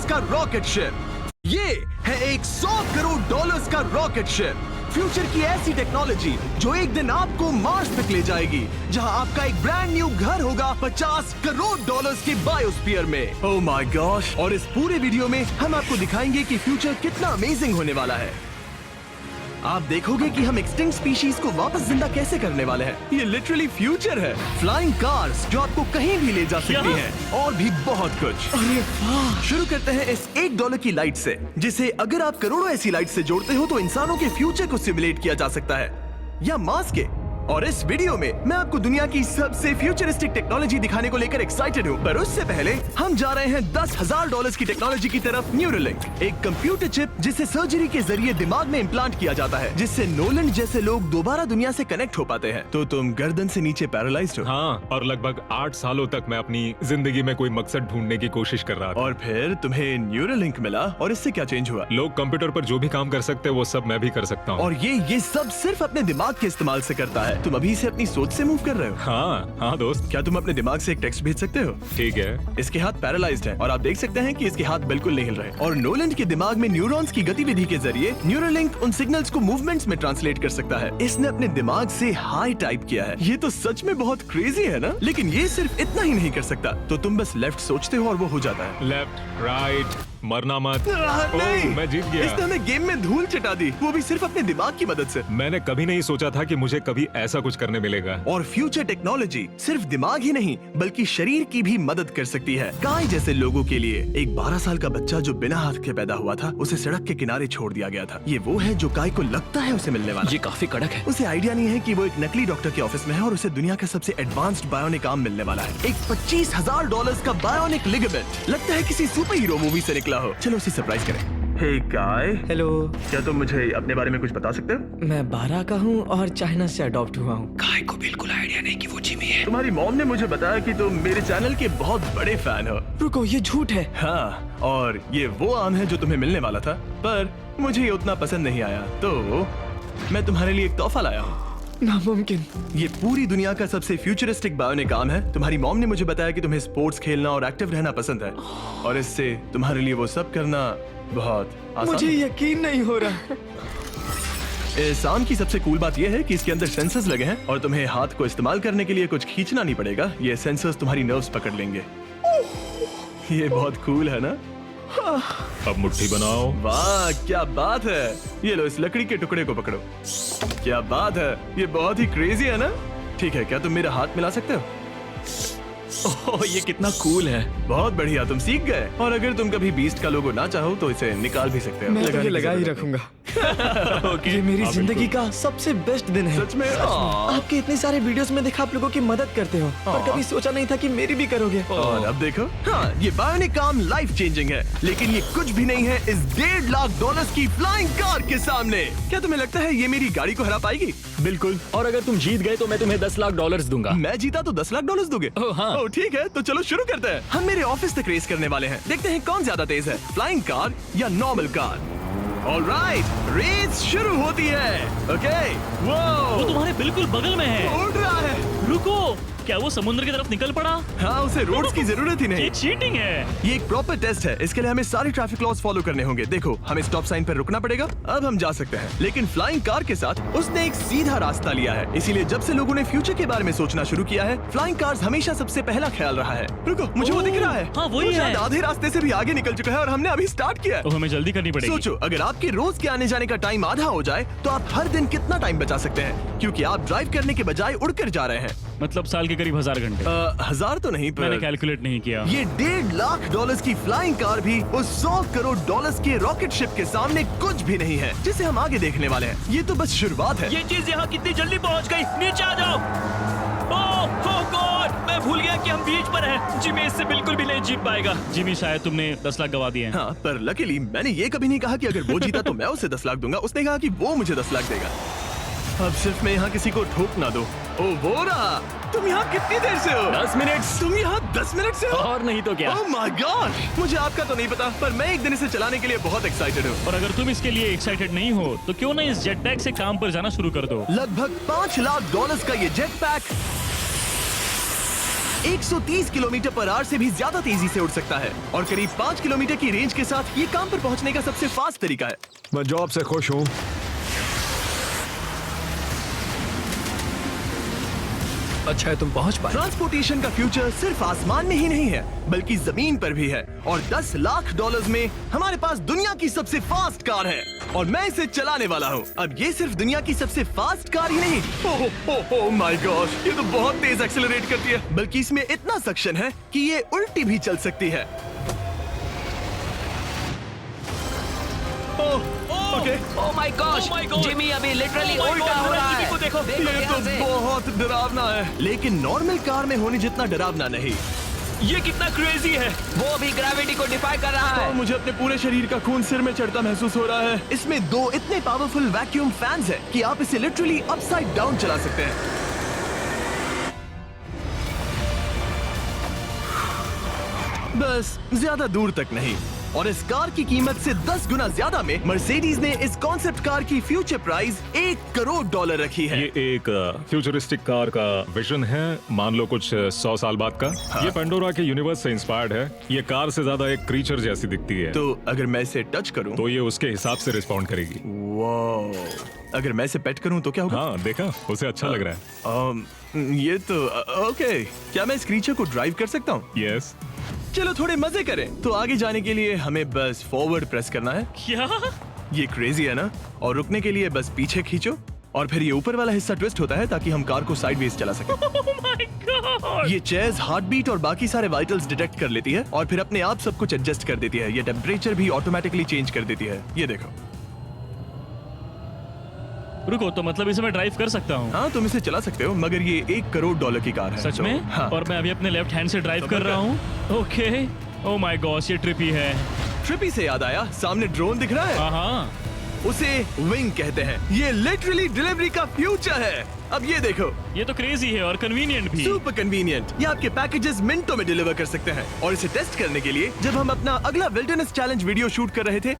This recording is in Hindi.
का रॉकेट शिप। ये है एक $100 करोड़ का रॉकेट शिप, फ्यूचर की ऐसी टेक्नोलॉजी जो एक दिन आपको मार्स तक ले जाएगी, जहां आपका एक ब्रांड न्यू घर होगा $50 करोड़ के बायोस्फीयर में। Oh my gosh! और इस पूरे वीडियो में हम आपको दिखाएंगे कि फ्यूचर कितना अमेजिंग होने वाला है। आप देखोगे कि हम एक्सटिंक्ट स्पीशीज को वापस जिंदा कैसे करने वाले हैं। ये लिटरली फ्यूचर है। फ्लाइंग कार्स जो आपको कहीं भी ले जा सकती हैं, और भी बहुत कुछ। अरे वाह! शुरू करते हैं इस $1 की लाइट से, जिसे अगर आप करोड़ों ऐसी लाइट से जोड़ते हो तो इंसानों के फ्यूचर को सिमुलेट किया जा सकता है, या मार्स के। और इस वीडियो में मैं आपको दुनिया की सबसे फ्यूचरिस्टिक टेक्नोलॉजी दिखाने को लेकर एक्साइटेड हूँ। पर उससे पहले हम जा रहे हैं $10,000 की टेक्नोलॉजी की तरफ। न्यूरोलिंक, एक कंप्यूटर चिप जिसे सर्जरी के जरिए दिमाग में इम्प्लांट किया जाता है, जिससे नोलन जैसे लोग दोबारा दुनिया से कनेक्ट हो पाते हैं। तो तुम गर्दन से नीचे पैरालाइज्ड हो। हाँ, और लगभग 8 सालों तक मैं अपनी जिंदगी में कोई मकसद ढूंढने की कोशिश कर रहा था। और फिर तुम्हें न्यूरोलिंक मिला, और इससे क्या चेंज हुआ? लोग कंप्यूटर पर जो भी काम कर सकते हैं वो सब मैं भी कर सकता हूँ। और ये सब सिर्फ अपने दिमाग के इस्तेमाल से करता है। तुम अभी से अपनी सोच से मूव कर रहे हो। हाँ दोस्त। क्या तुम अपने दिमाग से एक टेक्स्ट भेज सकते हो? ठीक है। इसके हाथ पैरालाइज्ड हैं, और आप देख सकते हैं कि इसके हाथ बिल्कुल नहीं हिल रहे। और नोलैंड के दिमाग में न्यूरॉन्स की गतिविधि के जरिए न्यूरोलिंक उन सिग्नल्स को मूवमेंट्स में ट्रांसलेट कर सकता है। इसने अपने दिमाग से हाई टाइप किया है। ये तो सच में बहुत क्रेजी है ना? लेकिन ये सिर्फ इतना ही नहीं कर सकता। तो तुम बस लेफ्ट सोचते हो और वो हो जाता है। लेफ्ट, राइट, मरना मत। नहीं, मैं जीत गया। इसने हमें गेम में धूल चटा दी, वो भी सिर्फ अपने दिमाग की मदद से। मैंने कभी नहीं सोचा था कि मुझे कभी ऐसा कुछ करने मिलेगा। और फ्यूचर टेक्नोलॉजी सिर्फ दिमाग ही नहीं बल्कि शरीर की भी मदद कर सकती है। काय जैसे लोगों के लिए एक 12 साल का बच्चा जो बिना हाथ के पैदा हुआ था, उसे सड़क के किनारे छोड़ दिया गया था। ये वो है जो काय को लगता है उसे मिलने वाला। ये काफी कड़क है। उसे आइडिया नहीं है कि वो एक नकली डॉक्टर के ऑफिस में है और उसे दुनिया का सबसे एडवांस्ड बायोनिक आर्म मिलने वाला है। एक $25,000 का बायोनिक लिगामेंट। लगता है किसी सुपर हीरो मूवी से निकला हो। चलो उसे सरप्राइज करें। हे काय, हेलो। क्या तुम मुझे अपने बारे में कुछ बता सकते हो? मैं 12 का हूँ और चाइना से अडॉप्ट हुआ हूँ। काय को बिल्कुल आइडिया नहीं कि वो जिमी है। तुम्हारी मॉम ने मुझे बताया कि तुम मेरे चैनल के बहुत बड़े फैन हो। रुको, ये झूठ है। हाँ, और ये वो आम है जो तुम्हें मिलने वाला था, पर मुझे ये उतना पसंद नहीं आया, तो मैं तुम्हारे लिए एक तोहफा लाया हूँ। नामुमकिन। ये पूरी दुनिया का सबसे फ्यूचरिस्टिक बायोनिक आर्म है। तुम्हारी मॉम ने मुझे बताया कि तुम्हें स्पोर्ट्स खेलना और एक्टिव रहना पसंद है, और इससे तुम्हारे लिए वो सब करना बहुत आसान मुझे है। यकीन नहीं हो रहा। इस आर्म की सबसे कूल बात यह है कि इसके अंदर सेंसर्स लगे हैं, और तुम्हें हाथ को इस्तेमाल करने के लिए कुछ खींचना नहीं पड़ेगा। ये सेंसर्स तुम्हारी नर्व्स पकड़ लेंगे। ये बहुत कूल है ना? अब मुट्ठी बनाओ। वाह, क्या बात है। ये लो, इस लकड़ी के टुकड़े को पकड़ो। क्या बात है, ये बहुत ही क्रेजी है ना? ठीक है, क्या तुम मेरा हाथ मिला सकते हो? ओह, ये कितना कूल है। बहुत बढ़िया, तुम सीख गए। और अगर तुम कभी बीस्ट का लोगो ना चाहो तो इसे निकाल भी सकते हो। मैं तो लगाने ये की लगा ही जरूरत रखूंगा। ओके। ये मेरी हाँ, जिंदगी बिल्कुल। का सबसे बेस्ट दिन है। सच में? आपके इतने सारे वीडियोस में देखा आप लोगों की मदद करते हो, पर कभी सोचा नहीं था कि मेरी भी करोगे। और अब देखो, हाँ, ये बायोनिक आर्म लाइफ चेंजिंग है, लेकिन ये कुछ भी नहीं है इस $1.5 की फ्लाइंग कार के सामने। क्या तुम्हें लगता है ये मेरी गाड़ी को हरा पाएगी? बिल्कुल। और अगर तुम जीत गए तो मैं तुम्हें $10 लाख दूंगा। मैं जीता तो $10 लाख दोगे? ओह, हाँ। ओह, ठीक है, तो चलो शुरू करते हैं। हम मेरे ऑफिस तक रेस करने वाले हैं। देखते हैं कौन ज्यादा तेज है, फ्लाइंग कार या नॉर्मल कार। ऑलराइट, रेस शुरू होती है। ओके, वो वो तुम्हारे बिल्कुल बगल में है। उड़ रहा है। रुको, क्या वो समुद्र की तरफ निकल पड़ा? हाँ, उसे रोड्स की जरूरत ही नहीं। ये चीटिंग है। ये एक प्रॉपर टेस्ट है। इसके लिए हमें सारे ट्रैफिक लॉज फॉलो करने होंगे। देखो, हमें स्टॉप साइन पर रुकना पड़ेगा। अब हम जा सकते हैं, लेकिन फ्लाइंग कार के साथ उसने एक सीधा रास्ता लिया है। इसीलिए जब से लोगों ने फ्यूचर के बारे में सोचना शुरू किया है, फ्लाइंग कार्स हमेशा सबसे पहला ख्याल रहा है। रुको, मुझे वो दिख रहा है। हाँ, वही वो है। शायद आधे रास्ते से भी आगे निकल चुका है और हमने अभी स्टार्ट किया है। तो हमें जल्दी करनी पड़ेगी। सोचो, अगर आपके रोज के आने जाने का टाइम आधा हो जाए तो आप हर दिन कितना टाइम बचा सकते हैं, क्योंकि आप ड्राइव करने के बजाय उड़कर जा रहे हैं। मतलब साल के करीब 1000 घंटे। 1000 तो नहीं, मैंने पर कैलकुलेट नहीं किया। ये $1.5 लाख की फ्लाइंग कार भी उस $100 करोड़ के रॉकेट शिप के सामने कुछ भी नहीं है, जिसे हम आगे देखने वाले हैं। ये तो बस शुरुआत है। ये चीज यहाँ कितनी जल्दी पहुँच गई। नीचे आ जाओ। ओह गॉड, मैं भूल गया कि हम बीच पर हैं। जिमी इससे बिल्कुल भी नहीं जीत पाएगा। जिमी, शायद तुमने 10 लाख गवा दिए हैं। हाँ, पर लकीली मैंने ये कभी नहीं कहा कि अगर वो जीता तो मैं उसे 10 लाख दूंगा। उसने कहा कि वो मुझे 10 लाख देगा। अब सिर्फ मैं यहाँ किसी को ठोक ना दो। ओ वो रहा। तुम यहाँ कितनी देर से हो? 10 मिनट। तुम यहाँ 10 मिनट से हो? और नहीं तो क्या। ओह माय गॉड, मुझे आपका तो नहीं पता, पर मैं एक दिन इसे चलाने के लिए बहुत एक्साइटेड हूँ। और अगर तुम इसके लिए एक्साइटेड नहीं हो तो क्यों ना इस जेट पैक से काम पर जाना शुरू कर दो। लगभग $5 लाख का ये jet pack 130 kilometre per hour से भी ज्यादा तेजी से उड़ सकता है और करीब 5 किलोमीटर की रेंज के साथ ये काम पर पहुंचने का सबसे फास्ट तरीका है। मैं जॉब से खुश हूँ। अच्छा है तुम पहुंच पाए। ट्रांसपोर्टेशन का फ्यूचर सिर्फ आसमान में ही नहीं है बल्कि जमीन पर भी है और 10 लाख डॉलर्स में हमारे पास दुनिया की सबसे फास्ट कार है और मैं इसे चलाने वाला हूँ। अब ये सिर्फ दुनिया की सबसे फास्ट कार ही नहीं, ओह माय गॉड, ये तो बहुत तेज एक्सेलरेट करती है, बल्कि इसमें इतना सक्शन है कि ये उल्टी भी चल सकती है। Okay, oh my gosh, Oh my God! Jimmy अभी लिटरली Oh my उल्टा God, हो रहा जिमी को है। देखो। देखो ये ध्यान तो से। बहुत डरावना है, लेकिन नॉर्मल कार में होने जितना डरावना नहीं। ये कितना क्रेजी है। वो भी ग्रेविटी को डिफाई कर रहा और है। मुझे अपने पूरे शरीर का खून सिर में चढ़ता महसूस हो रहा है। इसमें 2 इतने पावरफुल वैक्यूम फैंस हैं कि आप इसे लिटरली अपसाइड डाउन चला सकते हैं। बस ज्यादा दूर तक नहीं। और इस कार की कीमत से 10 गुना ज्यादा में मर्सिडीज ने इस कॉन्सेप्ट कार की फ्यूचर प्राइस $1 करोड़ रखी है। ये एक फ्यूचरिस्टिक कार का विजन है, मान लो कुछ 100 साल बाद का। ये पेंडोरा के यूनिवर्स से इंस्पायर्ड है। ये कार से ज्यादा एक क्रीचर जैसी दिखती है, तो अगर मैं इसे टच करूं तो ये उसके हिसाब से रिस्पॉन्ड करेगी। वाह, अगर मैं इसे पेट करूं तो क्या होगा? हाँ देखा, उसे अच्छा लग रहा है। ये तो ओके, क्या मैं इस क्रीचर को ड्राइव कर सकता हूँ? यस। चलो थोड़े मजे करें। तो आगे जाने के लिए हमें बस फॉरवर्ड प्रेस करना है। क्या? ये क्रेजी है ना? और रुकने के लिए बस पीछे खींचो और फिर ये ऊपर वाला हिस्सा ट्विस्ट होता है ताकि हम कार को साइडवेज चला सकें। Oh my God! ये चेयर्स हार्ट बीट और बाकी सारे वाइटल्स डिटेक्ट कर लेती है और फिर अपने आप सब कुछ एडजस्ट कर देती है। ये टेम्परेचर भी ऑटोमेटिकली चेंज कर देती है। ये देखो। रुको, तो मतलब इसे मैं ड्राइव कर सकता हूँ? हाँ, तुम इसे चला सकते हो, मगर ये $1 करोड़ की कार है। सच तो, में? हाँ। और मैं अभी अपने लेफ्ट हैंड से ड्राइव कर रहा हूँ। ओके। ओह माय गॉश, ये ट्रिपी है। ट्रिपी से याद आया, सामने ड्रोन दिख रहा है? हाँ। उसे विंग कहते हैं। ये लिटरली डिलीवरी का फ्यूचर है। अब ये देखो, ये तो क्रेजी है और कन्वीनियंट भी। Super convenient. ये आपके पैकेजेस मिनटों में डिलीवर कर सकते हैं। और इसे टेस्ट करने के लिए जब हम अपना अगला विल्डरनेस चैलेंज वीडियो शूट कर रहे थे